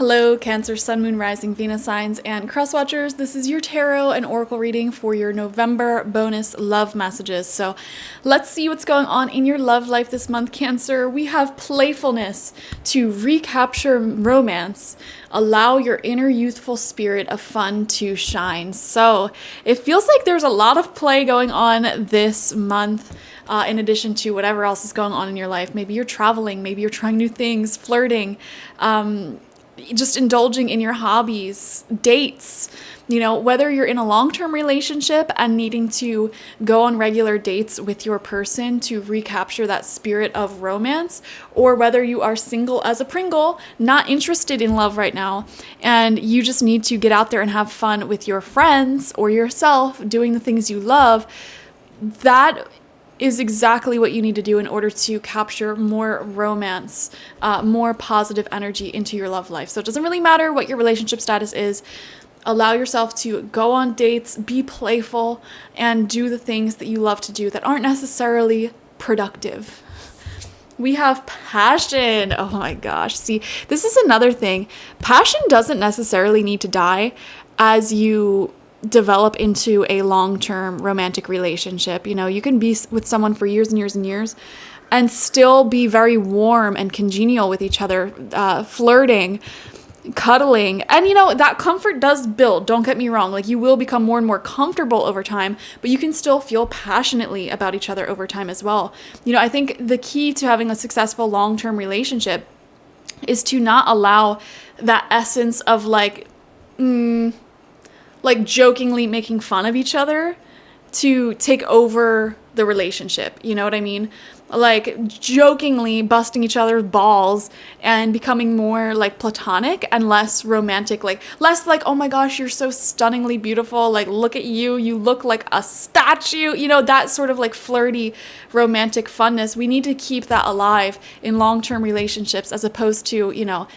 Hello, Cancer, Sun, Moon, Rising, Venus signs, and cross watchers. This is your tarot and oracle reading for your November bonus love messages. So let's see what's going on in your love life this month, Cancer. We have playfulness to recapture romance. Allow your inner youthful spirit of fun to shine. So it feels like there's a lot of play going on this month. In addition to whatever else is going on in your life. Maybe you're traveling, maybe you're trying new things, flirting, just indulging in your hobbies, dates, whether you're in a long-term relationship and needing to go on regular dates with your person to recapture that spirit of romance, or whether you are single as a Pringle, not interested in love right now, and you just need to get out there and have fun with your friends or yourself doing the things you love. That is exactly what you need to do in order to capture more romance, more positive energy into your love life. So it doesn't really matter what your relationship status is. Allow yourself to go on dates, be playful, and do the things that you love to do that aren't necessarily productive. We have passion. Oh my gosh. See, this is another thing. Passion doesn't necessarily need to die as you develop into a long-term romantic relationship. You can be with someone for years and years and years and still be very warm and congenial with each other, flirting, cuddling. And that comfort does build. Don't get me wrong. Like, you will become more and more comfortable over time, but you can still feel passionately about each other over time as well. I think the key to having a successful long-term relationship is to not allow that essence of like jokingly making fun of each other to take over the relationship. You know what I mean? Like jokingly busting each other's balls and becoming more like platonic and less romantic, less like, oh my gosh, you're so stunningly beautiful. Like, look at you. You look like a statue. That sort of like flirty romantic funness. We need to keep that alive in long-term relationships as opposed to,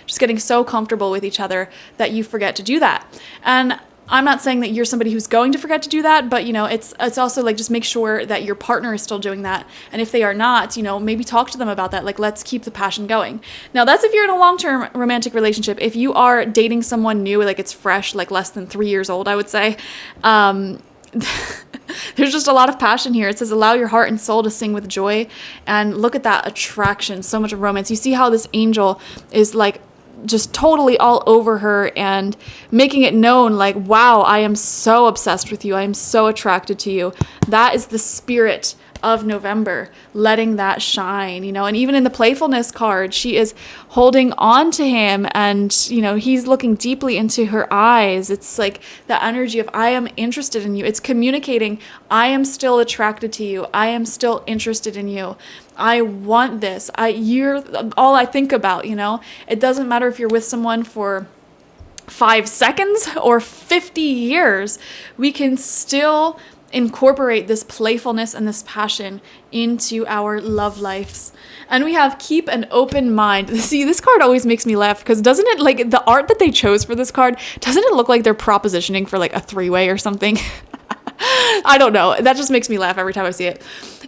just getting so comfortable with each other that you forget to do that. And I'm not saying that you're somebody who's going to forget to do that, but it's also like, just make sure that your partner is still doing that. And if they are not, maybe talk to them about that. Like, let's keep the passion going. Now, that's if you're in a long-term romantic relationship. If you are dating someone new, like it's fresh, like less than 3 years old, I would say, there's just a lot of passion here. It says, allow your heart and soul to sing with joy. And look at that attraction, so much of romance. You see how this angel is like just totally all over her and making it known, like, wow, I am so obsessed with you. I am so attracted to you. That is the spirit of November, letting that shine, and even in the playfulness card, she is holding on to him and, he's looking deeply into her eyes. It's like the energy of, I am interested in you. It's communicating, I am still attracted to you. I am still interested in you. I want this. You're all I think about, It doesn't matter if you're with someone for 5 seconds or 50 years, we can still incorporate this playfulness and this passion into our love lives. And we have keep an open mind. See, this card always makes me laugh because doesn't it, like, the art that they chose for this card, doesn't it look like they're propositioning for like a 3-way or something? I don't know. That just makes me laugh every time I see it.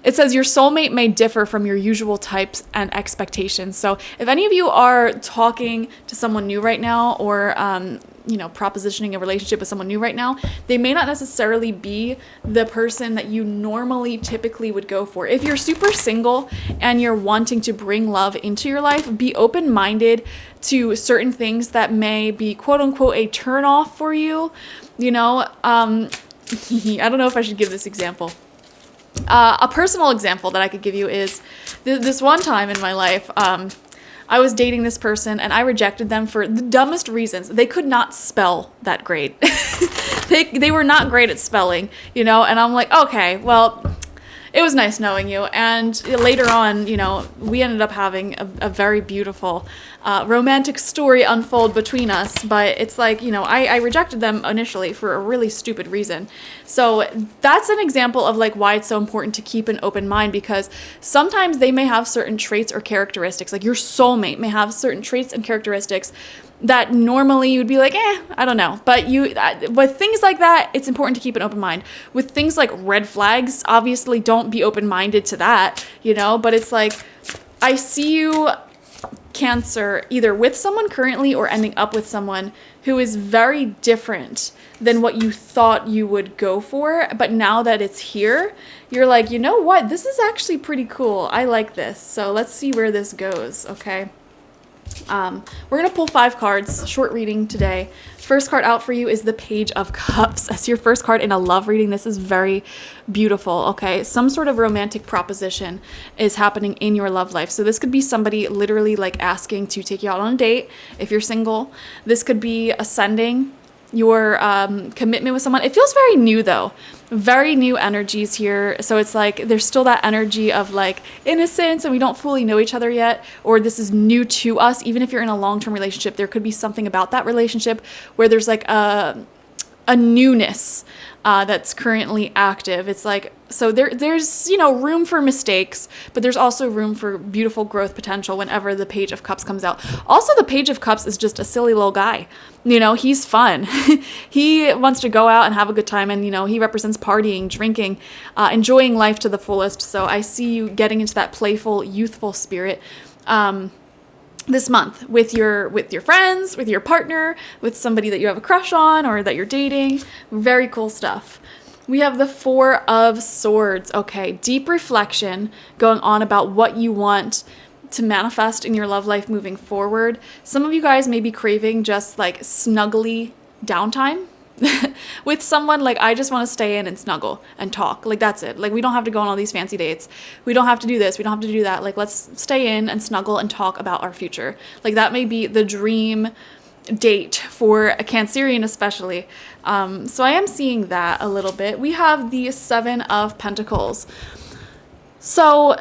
It says your soulmate may differ from your usual types and expectations. So if any of you are talking to someone new right now, or propositioning a relationship with someone new right now, they may not necessarily be the person that you normally typically would go for. If you're super single and you're wanting to bring love into your life, be open-minded to certain things that may be quote unquote a turn off for you. I don't know if I should give this example. A personal example that I could give you is this one time in my life, I was dating this person and I rejected them for the dumbest reasons. They could not spell that great. They were not great at spelling, and I'm like, okay, well, it was nice knowing you. And later on, we ended up having a very beautiful romantic story unfold between us. But it's like, I rejected them initially for a really stupid reason. So that's an example of like why it's so important to keep an open mind, because sometimes they may have certain traits or characteristics. Like your soulmate may have certain traits and characteristics that normally you'd be like, I don't know. But with things like that, it's important to keep an open mind. With things like red flags, obviously don't be open-minded to that, But it's like, I see you Cancer, either with someone currently or ending up with someone who is very different than what you thought you would go for. But now that it's here, you're like, you know what? This is actually pretty cool. I like this. So let's see where this goes. Okay. We're going to pull 5 cards, short reading today. First card out for you is the Page of Cups. As your first card in a love reading, this is very beautiful, okay? Some sort of romantic proposition is happening in your love life. So this could be somebody literally like asking to take you out on a date if you're single. This could be ascending your commitment with someone. It feels very new though. Very new energies here. So it's like there's still that energy of like innocence and we don't fully know each other yet, or this is new to us. Even if you're in a long-term relationship, there could be something about that relationship where there's like a newness that's currently active. It's like, so there's, you know, room for mistakes, but there's also room for beautiful growth potential whenever the Page of Cups comes out. Also, the Page of Cups is just a silly little guy. You know, he's fun. He wants to go out and have a good time. And, you know, he represents partying, drinking, enjoying life to the fullest. So I see you getting into that playful, youthful spirit. This month with your friends, with your partner, with somebody that you have a crush on or that you're dating. Very cool stuff. We have the 4 of Swords. Okay, deep reflection going on about what you want to manifest in your love life moving forward. Some of you guys may be craving just like snuggly downtime with someone. Like, I just want to stay in and snuggle and talk. Like, that's it. Like, we don't have to go on all these fancy dates. We don't have to do this. We don't have to do that. Like, let's stay in and snuggle and talk about our future. Like, that may be the dream date for a Cancerian especially. So I am seeing that a little bit. We have the 7 of Pentacles. So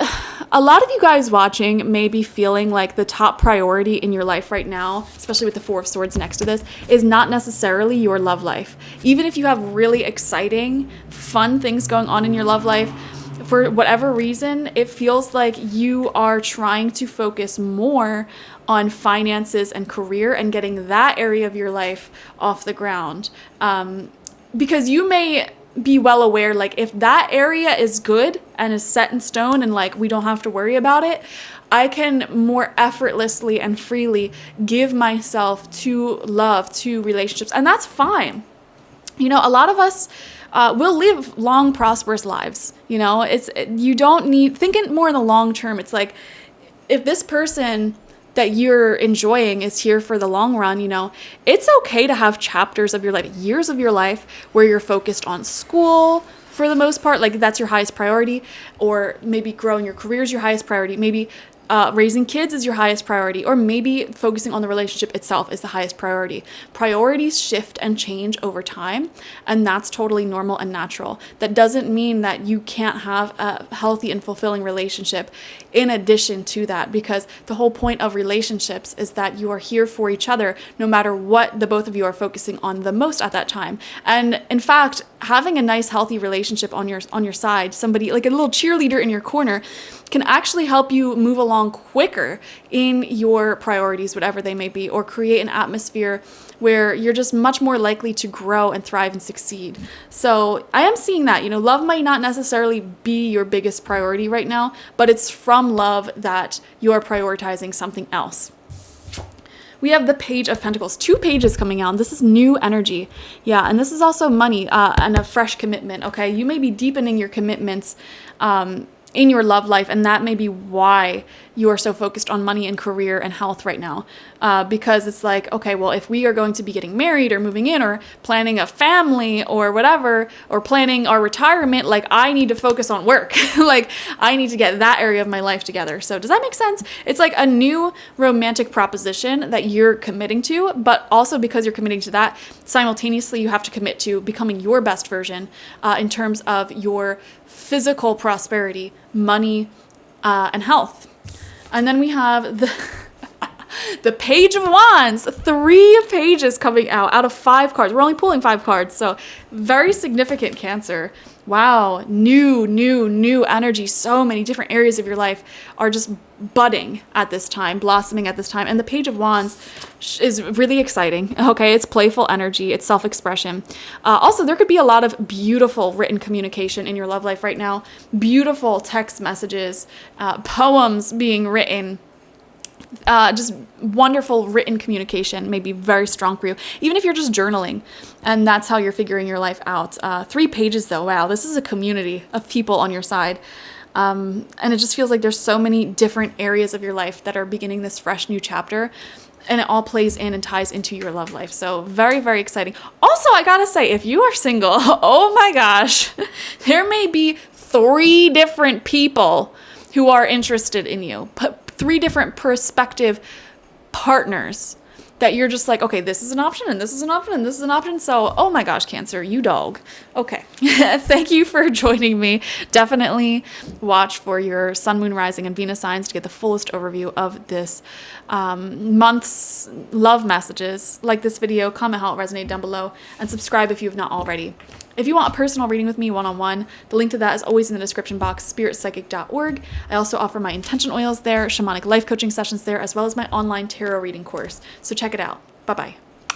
a lot of you guys watching may be feeling like the top priority in your life right now, especially with the 4 of Swords next to this, is not necessarily your love life. Even if you have really exciting, fun things going on in your love life, for whatever reason, it feels like you are trying to focus more on finances and career and getting that area of your life off the ground. Because you may be well aware, like, if that area is good and is set in stone and like we don't have to worry about it, I can more effortlessly and freely give myself to love, to relationships, and that's fine. You know, a lot of us will live long, prosperous lives. You know, you don't need, thinking more in the long term. It's like, if this person that you're enjoying is here for the long run, you know, it's okay to have chapters of your life, years of your life where you're focused on school for the most part, like that's your highest priority, or maybe growing your career is your highest priority, maybe raising kids is your highest priority, or maybe focusing on the relationship itself is the highest priority. Priorities shift and change over time, and that's totally normal and natural. That doesn't mean that you can't have a healthy and fulfilling relationship in addition to that, because the whole point of relationships is that you are here for each other no matter what the both of you are focusing on the most at that time. And in fact, having a nice healthy relationship on your side, somebody like a little cheerleader in your corner, can actually help you move along quicker in your priorities, whatever they may be, or create an atmosphere where you're just much more likely to grow and thrive and succeed. So I am seeing that, you know, love might not necessarily be your biggest priority right now, but it's from love that you're prioritizing something else. We have the Page of Pentacles, 2 pages coming out. This is new energy. Yeah, and this is also money and a fresh commitment, okay? You may be deepening your commitments in your love life, and that may be why you are so focused on money and career and health right now, because it's like, okay, well, if we are going to be getting married or moving in or planning a family or whatever, or planning our retirement, like I need to focus on work. Like I need to get that area of my life together. So does that make sense? It's like a new romantic proposition that you're committing to, but also because you're committing to that, simultaneously you have to commit to becoming your best version in terms of your physical prosperity, money, and health. And then we have the Page of Wands, 3 pages coming out of 5 cards. We're only pulling 5 cards, so very significant, Cancer. Wow, new energy. So many different areas of your life are just budding at this time, blossoming at this time. And the Page of Wands is really exciting. Okay, it's playful energy, it's self-expression. Also, there could be a lot of beautiful written communication in your love life right now. Beautiful text messages, poems being written, just wonderful written communication may be very strong for you, even if you're just journaling and that's how you're figuring your life out. 3 pages though, wow, this is a community of people on your side. And it just feels like there's so many different areas of your life that are beginning this fresh new chapter, and it all plays in and ties into your love life. So very, very exciting. Also, I gotta say, if you are single, oh my gosh, there may be 3 different people who are interested in you, 3 different prospective partners that you're just like, okay, this is an option, and this is an option, and this is an option. So, oh my gosh, Cancer, you dog. Okay. Thank you for joining me. Definitely watch for your sun, moon, rising, and Venus signs to get the fullest overview of this month's love messages. Like this video, comment how it resonated down below, and subscribe if you have not already. If you want a personal reading with me one-on-one, the link to that is always in the description box, spiritpsychic.org. I also offer my intention oils there, shamanic life coaching sessions there, as well as my online tarot reading course. So check it out. Bye-bye.